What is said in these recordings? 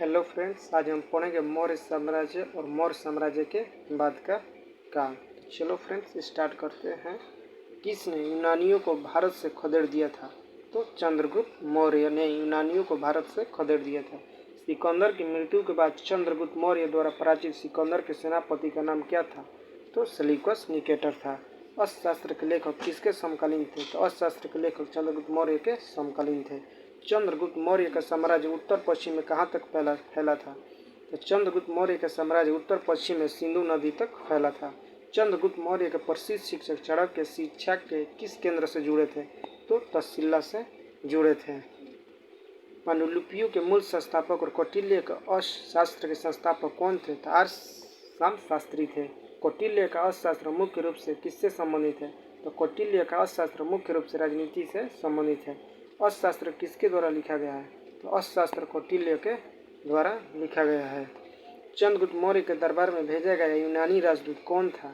Hello friends, आज हम पढ़ेंगे मौर्य साम्राज्य और मौर्य साम्राज्य के बाद का काल। चलो फ्रेंड्स स्टार्ट करते हैं। किसने यूनानियों को भारत से खदेड़ दिया था? तो चंद्रगुप्त मौर्य ने यूनानियों को भारत से खदेड़ दिया था। सिकंदर की मृत्यु के बाद चंद्रगुप्त मौर्य द्वारा पराजित सिकंदर के सेनापति का नाम क्या था? तो सेल्यूकस निकेटर था। अर्थशास्त्र के लेखक किसके समकालीन थे? तो अर्थशास्त्र के लेखक चंद्रगुप्त मौर्य के समकालीन थे। चंद्रगुप्त मौर्य का साम्राज्य उत्तर पश्चिम में कहाँ तक फैला था? तो चंद्रगुप्त मौर्य का साम्राज्य उत्तर पश्चिम में सिंधु नदी तक फैला था। चंद्रगुप्त मौर्य के प्रसिद्ध शिक्षक चाणक्य शिक्षा के किस केंद्र से जुड़े थे? तो तक्षशिला से जुड़े थे। पांडुलिपियों के मूल संस्थापक और कौटिल्य के अर्थशास्त्र के संस्थापक कौन थे? तो आर्य शास्त्री थे। कौटिल्य का अर्थशास्त्र मुख्य रूप से किससे संबंधित है? तो कौटिल्य का अर्थशास्त्र मुख्य रूप से राजनीति से संबंधित है। अर्थशास्त्र किसके द्वारा लिखा गया है? तो अर्थशास्त्र कौटिल्य के द्वारा लिखा गया है। चंद्रगुप्त मौर्य के दरबार में भेजा गया यूनानी राजदूत कौन था?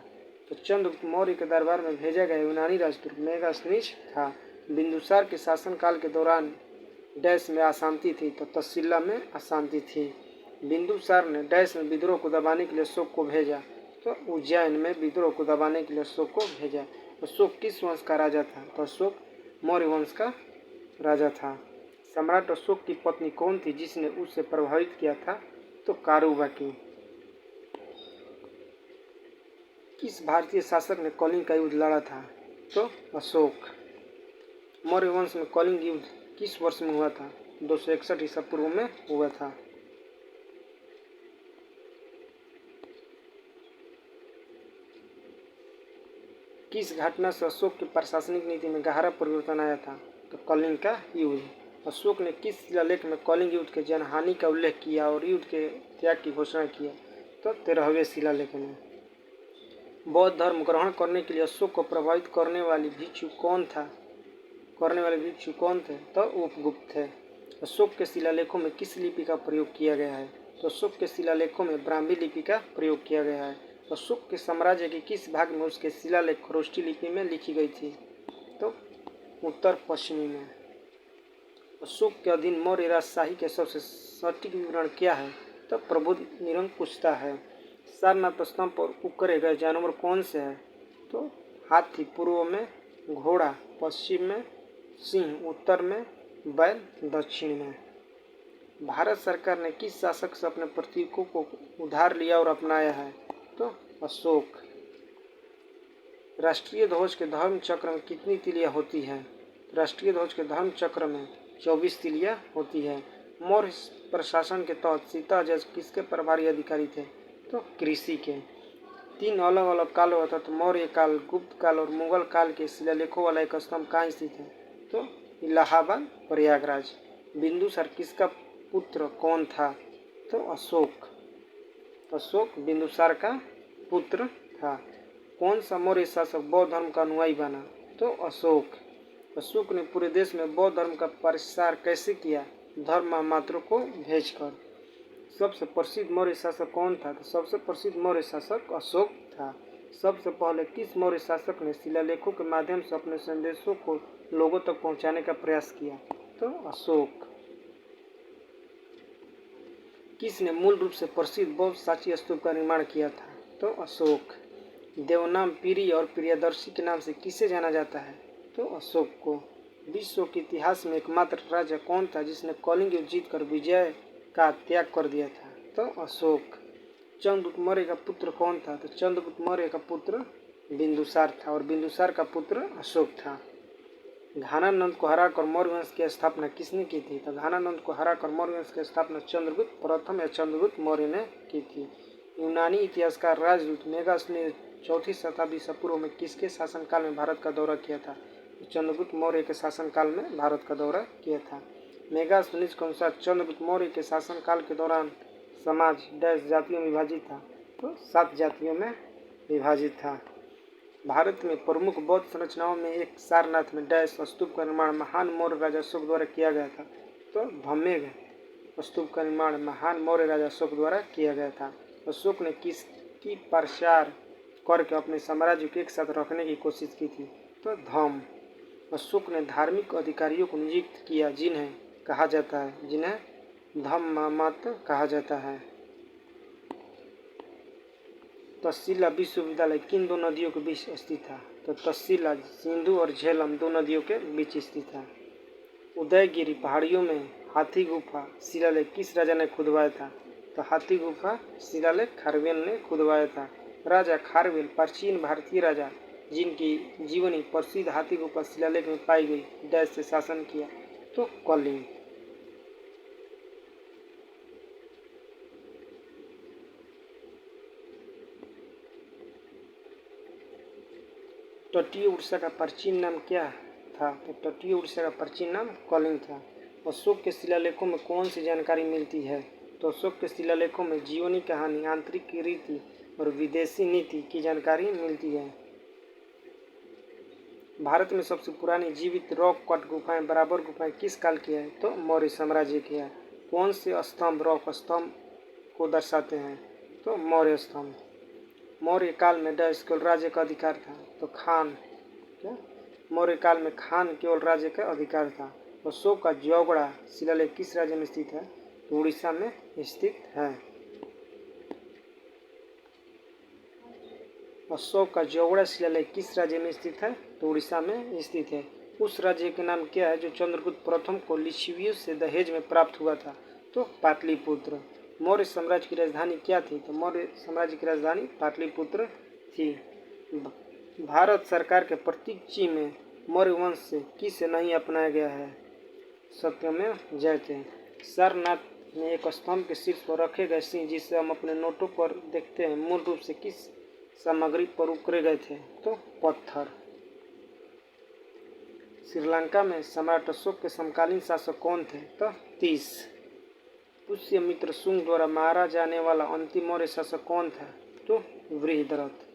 तो चंद्रगुप्त मौर्य के दरबार में भेजा गया यूनानी राजदूत मेगास्थनीज था। बिंदुसार के शासनकाल के दौरान डैश में अशांति थी, तो तक्षशिला में अशांति थी। बिंदुसार ने डैश में विद्रोह को दबाने के लिए अशोक को भेजा, तो उज्जैन में विद्रोह को दबाने के लिए अशोक को भेजा। अशोक किस वंश का राजा था? तो अशोक मौर्य वंश का राजा था। सम्राट अशोक की पत्नी कौन थी जिसने उससे प्रभावित किया था? तो कारुबाकी। किस भारतीय शासक ने कलिंग का युद्ध लड़ा था? तो अशोक। मौर्य वंश में कलिंग युद्ध किस वर्ष में हुआ था? 261 ईसा पूर्व में हुआ था। किस घटना से अशोक की प्रशासनिक नीति में गहरा परिवर्तन आया था? तो कलिंग का युद्ध। अशोक ने किस शिलालेख में कलिंग युद्ध के जनहानि का उल्लेख किया और युद्ध के त्याग की घोषणा किया? तो 13वें शिलालेख में। बौद्ध धर्म ग्रहण करने के लिए अशोक को प्रभावित करने वाले भिक्षु कौन थे? तो उपगुप्त थे। अशोक के शिलालेखों में किस लिपि का प्रयोग किया गया है? तो अशोक के शिलालेखों में ब्राह्मी लिपि का प्रयोग किया गया है। अशोक के साम्राज्य के किस भाग में उसके शिलालेख खरोष्ठी लिपि में लिखी गई थी? तो उत्तर पश्चिमी में। अशोक के अधीन मौर्य राजशाही के सबसे सटीक विवरण क्या है? तो प्रबुद्ध निरंकुशता है। सारनाथ स्तंभ पर उकरे गए जानवर कौन से हैं? तो हाथी पूर्व में, घोड़ा पश्चिम में, सिंह उत्तर में, बैल दक्षिण में। भारत सरकार ने किस शासक से अपने प्रतीकों को उधार लिया और अपनाया है? तो अशोक। राष्ट्रीय ध्वज के धर्म चक्र में कितनी तिलियां होती हैं? राष्ट्रीय ध्वज के धर्म चक्र में 24 तिलियां होती है। मौर्य प्रशासन के तहत सीताजज किसके प्रभारी अधिकारी थे? तो कृषि के। 3 अलग अलग कालों अर्थात मौर्य काल, गुप्त काल और मुगल काल के शिलालेखों वाला एक स्तंभ कहाँ स्थित है? तो इलाहाबाद, प्रयागराज। बिंदुसार किसका पुत्र कौन था? तो अशोक। अशोक बिंदुसार का पुत्र था। कौन सा मौर्य शासक बौद्ध धर्म का अनुयायी बना? तो अशोक। अशोक ने पूरे देश में बौद्ध धर्म का प्रसार कैसे किया? धर्म मात्रों को भेजकर। सबसे प्रसिद्ध मौर्य शासक कौन था? तो सबसे प्रसिद्ध मौर्य शासक अशोक था। सबसे पहले किस मौर्य शासक ने शिलालेखों के माध्यम से अपने संदेशों को लोगों तक पहुंचाने का प्रयास किया? तो अशोक। किसने मूल रूप से प्रसिद्ध बौद्ध साची स्तूप का निर्माण किया था? तो अशोक। देवनाम पीरी और प्रियदर्शी के नाम से किसे जाना जाता है? तो अशोक को। विश्व के इतिहास में एकमात्र राजा कौन था जिसने कलिंग युद्ध जीतकर विजय का त्याग कर दिया था? तो अशोक। चंद्रगुप्त मौर्य का पुत्र कौन था? तो चंद्रगुप्त मौर्य का पुत्र बिंदुसार था और बिंदुसार का पुत्र अशोक था। घानानंद को हराकर मौर्य वंश की स्थापना किसने की थी? तो घानानंद को हराकर मौर्य वंश की स्थापना चंद्रगुप्त प्रथम या चंद्रगुप्त मौर्य ने की थी। यूनानी इतिहासकार राजदूत मेगास्थनीज ने 4वीं शताब्दी ईसा पूर्व में किसके शासनकाल में भारत का दौरा किया था? चंद्रगुप्त मौर्य के शासनकाल में भारत का दौरा किया था। मेगास्थनीज के अनुसार चंद्रगुप्त मौर्य के शासनकाल के दौरान समाज डैश जातियों में विभाजित था? तो 7 जातियों में विभाजित था। भारत में प्रमुख बौद्ध संरचनाओं में एक सारनाथ में डैश स्तूप का निर्माण महान मौर्य राजा अशोक द्वारा किया गया था? तो धम्मेघ स्तूप का निर्माण महान मौर्य राजा अशोक द्वारा किया गया था। अशोक ने किसकी प्रसार करके अपने साम्राज्य को एक साथ रखने की कोशिश की थी? तो धम्म। अशोक ने धार्मिक अधिकारियों को नियुक्त किया जिन्हें धम्मामत कहा जाता है। तक्षशिला विश्वविद्यालय किन दो नदियों के बीच स्थित था? तो तक्षशिला सिंधु और झेलम दो नदियों के बीच स्थित है। उदयगिरी पहाड़ियों में हाथी गुफा शिलालेख किस राजा ने खुदवाया था? तो हाथी गुफा शिलालेख खारवेल ने खुदवाया था। राजा खारवेल प्राचीन भारतीय राजा जिनकी जीवनी प्रसिद्ध हाथी गुफा शिलालेख में पाई गई डैश से शासन किया? तो कलिंग। तटीय उड़ीसा का प्राचीन नाम क्या था? तो तटीय उड़ीसा का प्राचीन नाम कलिंग था। अशोक के शिलालेखों में कौन सी जानकारी मिलती है? तो अशोक के शिलालेखों में जीवनी कहानी, आंतरिक रीति और विदेशी नीति की जानकारी मिलती है। भारत में सबसे पुरानी जीवित रॉक कट गुफाएं बराबर गुफाएं किस काल की है? तो मौर्य साम्राज्य की है। कौन से स्तंभ रॉक स्तंभ को दर्शाते हैं? तो मौर्य स्तंभ। मौर्य काल में डैश केवल राज्य का अधिकार था? तो खान। क्या? मौर्य काल में खान केवल राज्य का अधिकार था। अशोक का जौगड़ा शिलालेख किस राज्य में स्थित है? तो उड़ीसा में स्थित है। अशोक का जौगड़ा शिलालेख किस राज्य में स्थित है? तो उड़ीसा में स्थित है। उस राज्य के नाम क्या है जो चंद्रगुप्त प्रथम को लिच्छवियों से दहेज में प्राप्त हुआ था? तो पाटलिपुत्र। मौर्य साम्राज्य की राजधानी क्या थी? तो मौर्य साम्राज्य की राजधानी पाटलिपुत्र थी। भारत सरकार के प्रतीक चिन्ह में मौर्य वंश से किसे नहीं अपनाया गया है? सत्यमेव जयते। सारनाथ में एक स्तंभ के शीर्ष पर रखे गए सिंह जिसे हम अपने नोटों पर देखते हैं मूल रूप से किस सामग्री पर उकरे गए थे? तो पत्थर। श्रीलंका में सम्राट अशोक के समकालीन शासक कौन थे? तो 30। पुष्यमित्र शुंग द्वारा मारा जाने वाला अंतिम मौर्य शासक कौन था? तो वृहद्रथ।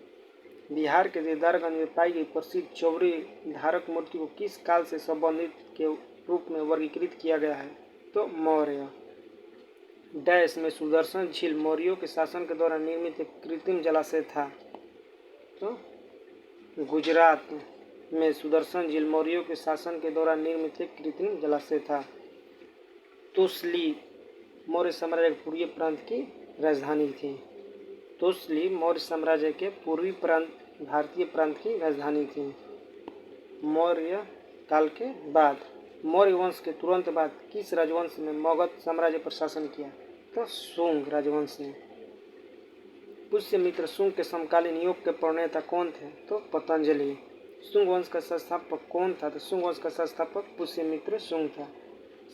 बिहार के देवदारगंज में पाई गई प्रसिद्ध चौबरी धारक मूर्ति को किस काल से संबंधित के रूप में वर्गीकृत किया गया है? तो मौर्य। डैश में सुदर्शन झील मौर्यों के शासन के दौरान निर्मित एक कृत्रिम जलाशय था? तो गुजरात में सुदर्शन झील मौर्यों के शासन के दौरान निर्मित एक कृत्रिम जलाशय था। तोसली मौर्य साम्राज्य के पूर्वी प्रांत की राजधानी थी। तोसली मौर्य साम्राज्य के पूर्वी प्रांत भारतीय प्रांत की राजधानी थी। मौर्य काल के बाद मौर्य वंश के तुरंत बाद किस राजवंश ने मगध साम्राज्य पर शासन किया? तो शुंग राजवंश ने। पुष्यमित्र शुंग के समकालीन योग के प्रणेता कौन थे? तो पतंजलि। शुंग वंश का संस्थापक कौन था? तो शुंग वंश का संस्थापक पुष्यमित्र शुंग था।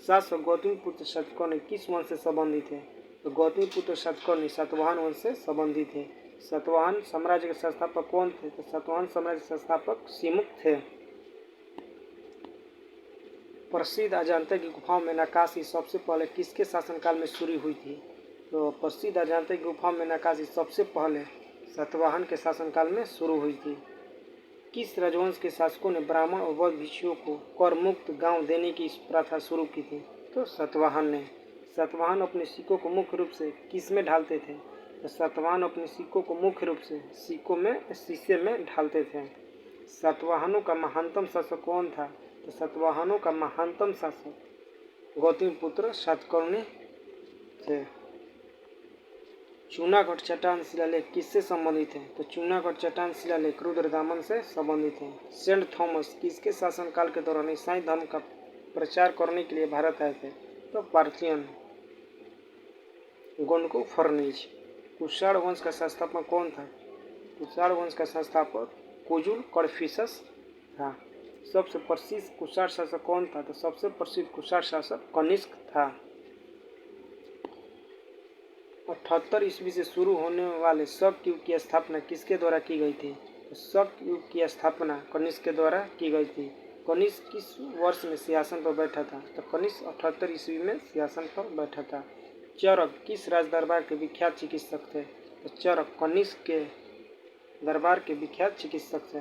शासक गौतमीपुत्र सातकर्णी किस वंश से संबंधित है? तो गौतमीपुत्र सातकर्णी सातवाहन वंश से संबंधित है। सातवाहन साम्राज्य के संस्थापक कौन थे? तो सातवाहन साम्राज्य के संस्थापक सिमुक थे। प्रसिद्ध अजंता की गुफाओं में नक्काशी सबसे पहले किसके शासनकाल में शुरू हुई थी? तो प्रसिद्ध अजंता की गुफाओं में नक्काशी सबसे पहले सातवाहन के शासनकाल में शुरू हुई थी। किस राजवंश के शासकों ने ब्राह्मण और बौद्ध भिक्षुओं को कर मुक्त गांव देने की प्रथा शुरू की थी? तो सातवाहन ने। सातवाहन अपने सिक्कों को मुख्य रूप से किस में ढालते थे? तो सातवाहन अपने सिक्कों को मुख्य रूप से सिक्कों में शीशे में ढालते थे। सातवाहनों का महानतम शासक कौन था? तो सातवाहनों का महानतम शासक गौतमीपुत्र सातकर्णी थे। चूनागढ़ चट्टान शिलालेख किससे संबंधित है? तो चूनागढ़ चट्टान शिलालेख रुद्रदामन से संबंधित है। सेंट थॉमस किसके शासनकाल के दौरान ईसाई धर्म का प्रचार करने के लिए भारत आए थे? तो पार्थियन। गोंडको फर्निच। कुषाण वंश का संस्थापक कौन था? कुषाण वंश का संस्थापक कुजुल कड़फिसस था। सबसे प्रसिद्ध कुषाण शासक कौन था? तो सबसे प्रसिद्ध कुषाण शासक कनिष्क था। 78 ईस्वी से शुरू होने वाले शक युग की स्थापना किसके द्वारा की गई थी? तो शक युग की स्थापना कनिष्क के द्वारा की गई थी। कनिष्क किस वर्ष में सिंहासन पर बैठा था? तो कनिष्क 78 ईस्वी में सिंहासन पर बैठा था। चरक किस राज दरबार के विख्यात चिकित्सक थे? तो चरक कनिष्क के दरबार के विख्यात चिकित्सक थे।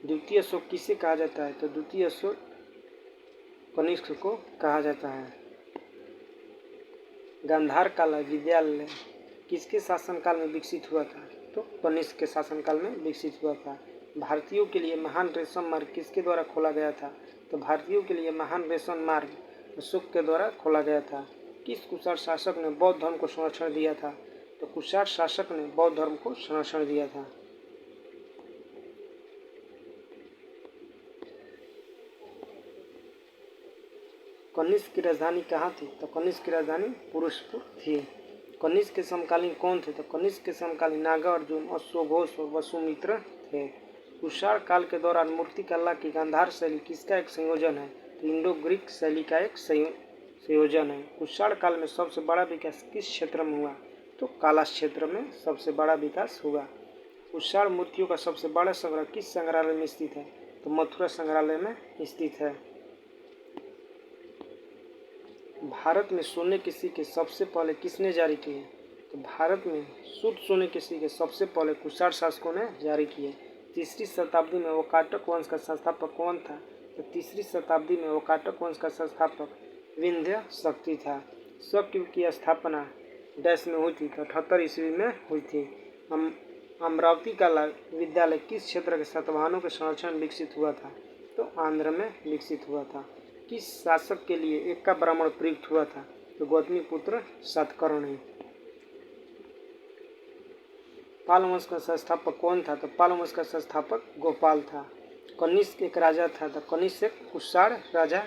द्वितीय अशोक किसे कहा जाता है? तो द्वितीय अशोक कनिष्क को कहा जाता है। गांधार कला विद्यालय किसके शासनकाल में विकसित हुआ था? तो कनिष्क के शासनकाल में विकसित हुआ था। भारतीयों के लिए महान रेशम मार्ग किसके द्वारा खोला गया था? तो भारतीयों के लिए महान रेशम मार्ग अशोक के द्वारा खोला गया था। किस कुषाण शासक ने बौद्ध धर्म को संरक्षण दिया था? तो कुषाण शासक ने बौद्ध धर्म को संरक्षण दिया था। कनिष्क की राजधानी कहाँ थी? तो कनिष्क की राजधानी पुरुषपुर थी। कनिष्क के समकालीन कौन थे? तो कनिष्क के समकालीन नागार्जुन, अश्वघोष और वसुमित्र थे। कुषाण काल के दौरान मूर्तिकला की गांधार शैली किसका एक संयोजन है? तो इंडो ग्रीक शैली का एक संयोजन है। कुषाण काल में सबसे बड़ा विकास किस क्षेत्र में हुआ? तो कालाश क्षेत्र में सबसे बड़ा विकास हुआ। कुषाण मूर्तियों का सबसे बड़ा संग्रह किस संग्रहालय में स्थित है? तो मथुरा संग्रहालय में स्थित है। भारत में सोने के सिक्के सबसे पहले किसने जारी किए? तो भारत में शुद्ध सोने के सिक्के सबसे पहले कुषाण शासकों ने जारी किए। तीसरी शताब्दी में वाकाटक वंश का संस्थापक कौन था? तो तीसरी शताब्दी में वाकाटक वंश का संस्थापक विंध्य शक्ति था। शक की स्थापना डैश में हुई थी? तो 78 ईस्वी में हुई थी। अमरावती कला विद्यालय किस क्षेत्र के सातवाहनों के संरक्षण में विकसित हुआ था? तो आंध्र में विकसित हुआ था। किस शासक के लिए एक्का ब्राह्मण प्रयुक्त हुआ था? तो गौतमीपुत्र सातकर्णी। पाल वंश का संस्थापक कौन था? तो पाल वंश का संस्थापक गोपाल था। कनिष्क एक राजा था। तो कनिष्क एक कुषाण राजा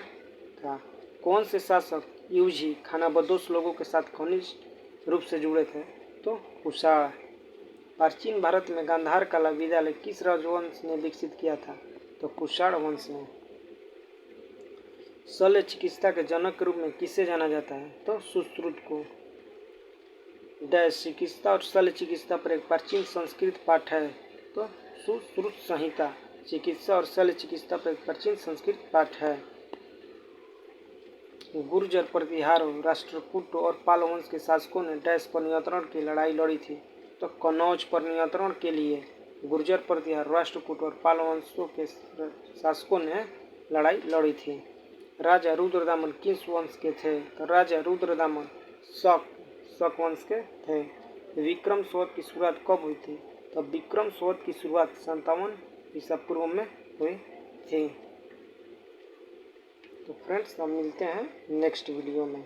था। कौन से शासक युजी खानाबदोश लोगों के साथ घनिष्ठ रूप से जुड़े थे? तो कुषाण। प्राचीन भारत में गांधार कला विद्यालय किस राजवंश ने विकसित किया था? तो कुषाण वंश ने। शल्य चिकित्सा के जनक के रूप में किसे जाना जाता है? तो सुश्रुत को। डैश चिकित्सा और शल्य चिकित्सा पर एक प्राचीन संस्कृत पाठ है। तो सुश्रुत संहिता चिकित्सा और शल्य चिकित्सा पर एक प्राचीन संस्कृत पाठ है। गुर्जर प्रतिहारों, राष्ट्रकूटों और पाल वंश के शासकों ने डैश पर नियंत्रण की लड़ाई लड़ी थी? तो कन्नौज पर नियंत्रण के लिए गुर्जर प्रतिहार, राष्ट्रकूट और पाल वंशों के शासकों ने लड़ाई लड़ी थी। राजा रुद्रदामन किस वंश के थे? तो राजा रुद्रदामन शक वंश के थे। विक्रम संवत की शुरुआत कब हुई थी? तो विक्रम संवत की शुरुआत 57 ईसा पूर्व में हुई थी। तो फ्रेंड्स, हम मिलते हैं नेक्स्ट वीडियो में।